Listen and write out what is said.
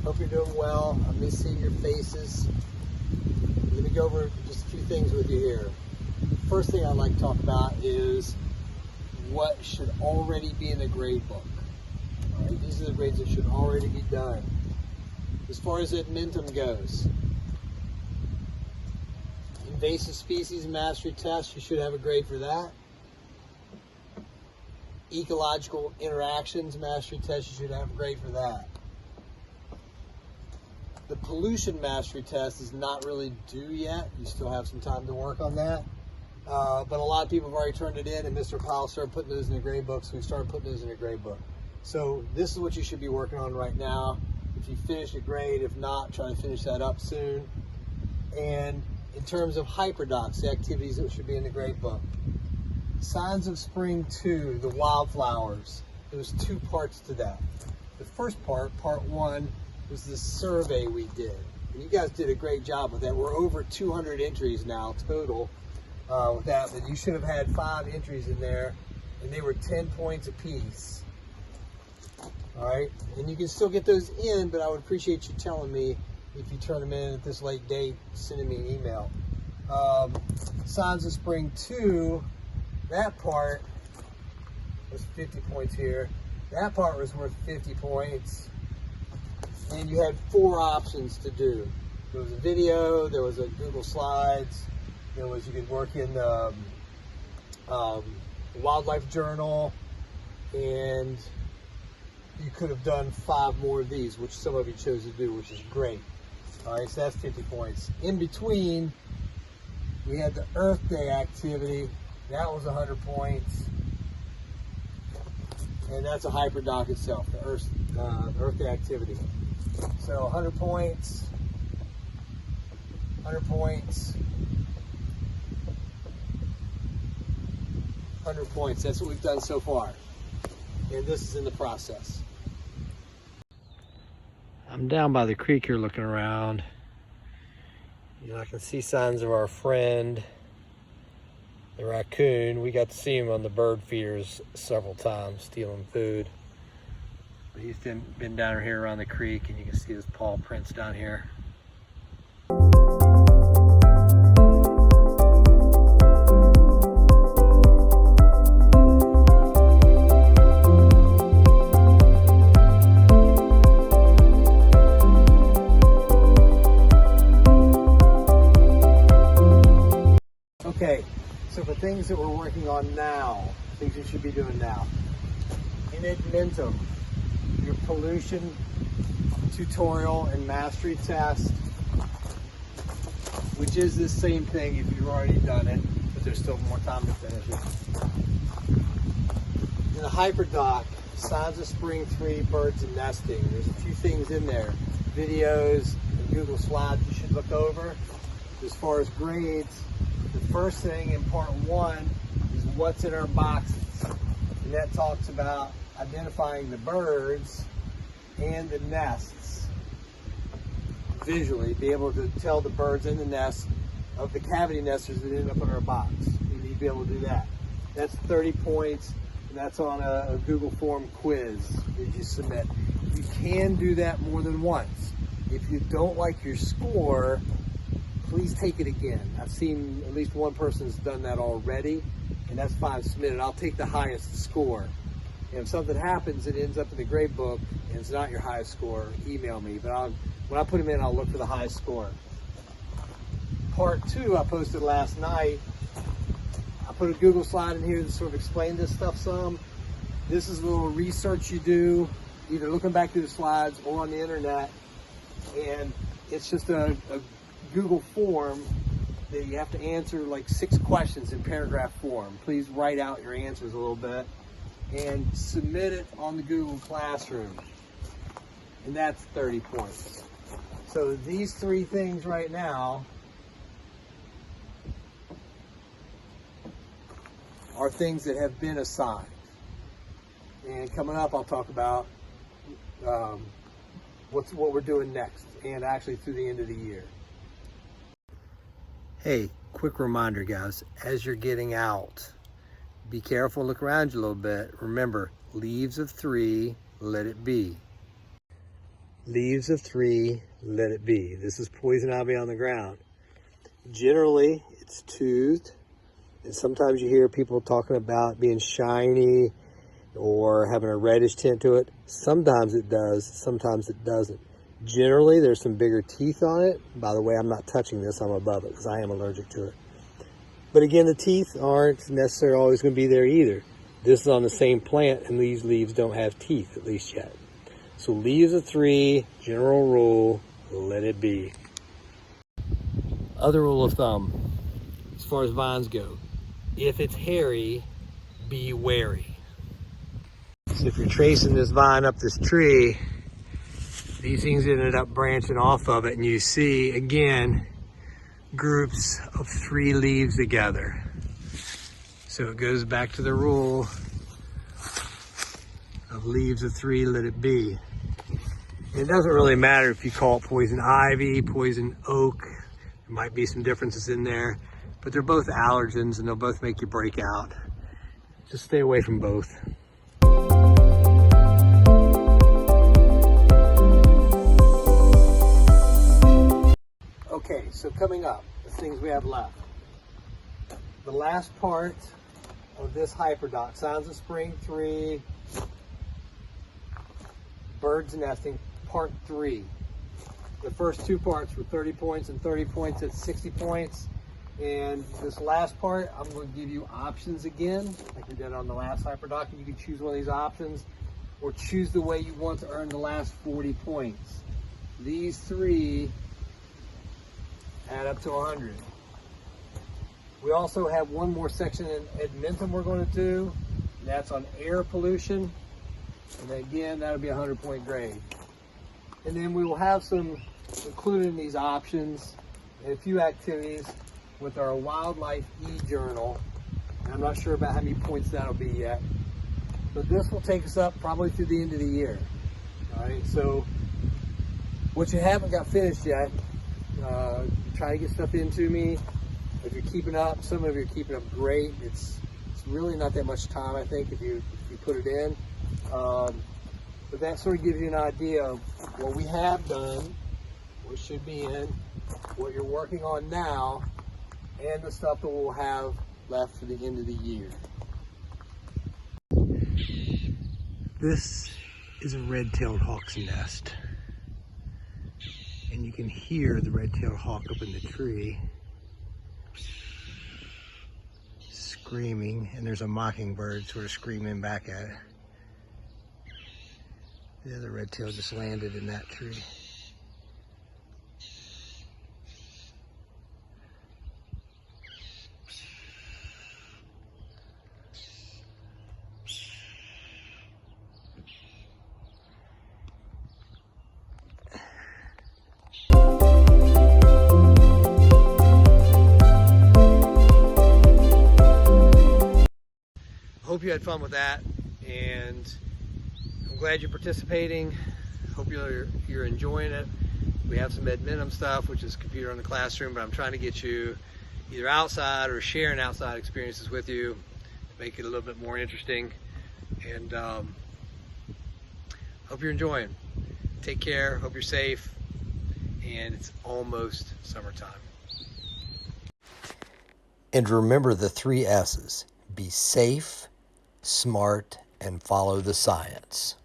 Hope you're doing well. I miss seeing your faces. Let me go over just a few things with you here. First thing I'd like to talk about is what should already be in the grade book. All right, these are the grades that should already be done. As far as Edmentum goes, invasive species mastery test, you should have a grade for that. Ecological interactions mastery test, you should have a grade for that. The pollution mastery test is not really due yet. You still have some time to work on that. But a lot of people have already turned it in, and Mr. Powell started putting those in the grade book, so we started putting those in the grade book. So this is what you should be working on right now. If you finish a grade, if not, try to finish that up soon. And in terms of hyperdox, the activities that should be in the grade book. Signs of Spring 2, the wildflowers. There's two parts to that. The first part, part 1, was the survey we did. And you guys did a great job with that. We're over 200 entries now total with that. But you should have had 5 entries in there, and they were 10 points apiece. All right, and you can still get those in, but I would appreciate you telling me if you turn them in at this late date, sending me an email. Signs of Spring 2, that part was 50 points here. That part was worth 50 points. And you had 4 options to do. There was a video, there was a Google Slides, there was, you could work in the Wildlife Journal, and you could have done 5 more of these, which some of you chose to do, which is great. All right, so that's 50 points. In between, we had the Earth Day activity. That was 100 points. And that's a hyperdoc itself, the Earth Day activity. So 100 points, 100 points, 100 points. That's what we've done so far. And this is in the process. I'm down by the creek here looking around. You know, I can see signs of our friend, the raccoon. We got to see him on the bird feeders several times, stealing food. But he's been down here around the creek, and you can see his paw prints down here. Okay, so for things that we're working on now, things you should be doing now. In Edmentum, your pollution tutorial and mastery test, which is the same thing if you've already done it, but there's still more time to finish it. In the hyperdoc, Signs of Spring 3, birds and nesting, there's a few things in there. Videos and Google Slides you should look over. As far as grades, the first thing in part 1 is what's in our boxes. And that talks about identifying the birds and the nests. Visually, be able to tell the birds in the nest of the cavity nesters that end up in our box. You need to be able to do that. That's 30 points, and that's on a Google form quiz that you submit. You can do that more than once. If you don't like your score, please take it again. I've seen at least one person has done that already, and that's fine, submit it. I'll take the highest score. And if something happens, it ends up in the grade book, and it's not your highest score, email me. But when I put them in, I'll look for the highest score. Part 2, I posted last night. I put a Google slide in here to sort of explain this stuff some. This is a little research you do, either looking back through the slides or on the internet. And it's just a Google form that you have to answer like 6 questions in paragraph form. Please write out your answers a little bit and submit it on the Google Classroom. And that's 30 points. So these 3 things right now are things that have been assigned. And coming up, I'll talk about what we're doing next, and actually through the end of the year. Hey, quick reminder, guys, as you're getting out, be careful, look around you a little bit. Remember, leaves of 3, let it be. Leaves of 3, let it be. This is poison ivy on the ground. Generally, it's toothed, and sometimes you hear people talking about being shiny or having a reddish tint to it. Sometimes it does, sometimes it doesn't. Generally, there's some bigger teeth on it. By the way, I'm not touching this, I'm above it because I am allergic to it. But again, the teeth aren't necessarily always going to be there either. This is on the same plant, and these leaves don't have teeth, at least yet. So leaves of 3, general rule, let it be. Other rule of thumb, as far as vines go, if it's hairy, be wary. So if you're tracing this vine up this tree, these things ended up branching off of it, and you see, again, groups of 3 leaves together. So it goes back to the rule of leaves of 3, let it be. It doesn't really matter if you call it poison ivy, poison oak. There might be some differences in there, but they're both allergens and they'll both make you break out. Just stay away from both. Okay, so coming up, the things we have left. The last part of this hyperdox, Signs of Spring 3, birds nesting, part 3. The first 2 parts were 30 points and 30 points at 60 points. And this last part, I'm going to give you options again, like we did on the last hyperdox. You can choose one of these options or choose the way you want to earn the last 40 points. These 3 add up to 100. We also have one more section in Edmentum we're going to do. And that's on air pollution. And again, that'll be a 100-point grade. And then we will have some included in these options and a few activities with our wildlife e-journal. And I'm not sure about how many points that'll be yet. But this will take us up probably through the end of the year. All right, so what you haven't got finished yet, try to get stuff into me. If you're keeping up, some of you are keeping up great. It's really not that much time, I think, if you put it in. But that sort of gives you an idea of what we have done, what should be in, what you're working on now, and the stuff that we'll have left for the end of the year. This is a red-tailed hawk's nest. And you can hear the red-tailed hawk up in the tree screaming, and there's a mockingbird sort of screaming back at it. The other red-tail just landed in that tree. Hope you had fun with that, and I'm glad you're participating. Hope you're enjoying it. We have some Edmentum stuff, which is computer in the classroom, but I'm trying to get you either outside or sharing outside experiences with you to make it a little bit more interesting. And hope you're enjoying. Take care, hope you're safe, and it's almost summertime. And remember the 3 S's. Be safe, smart, and follow the science.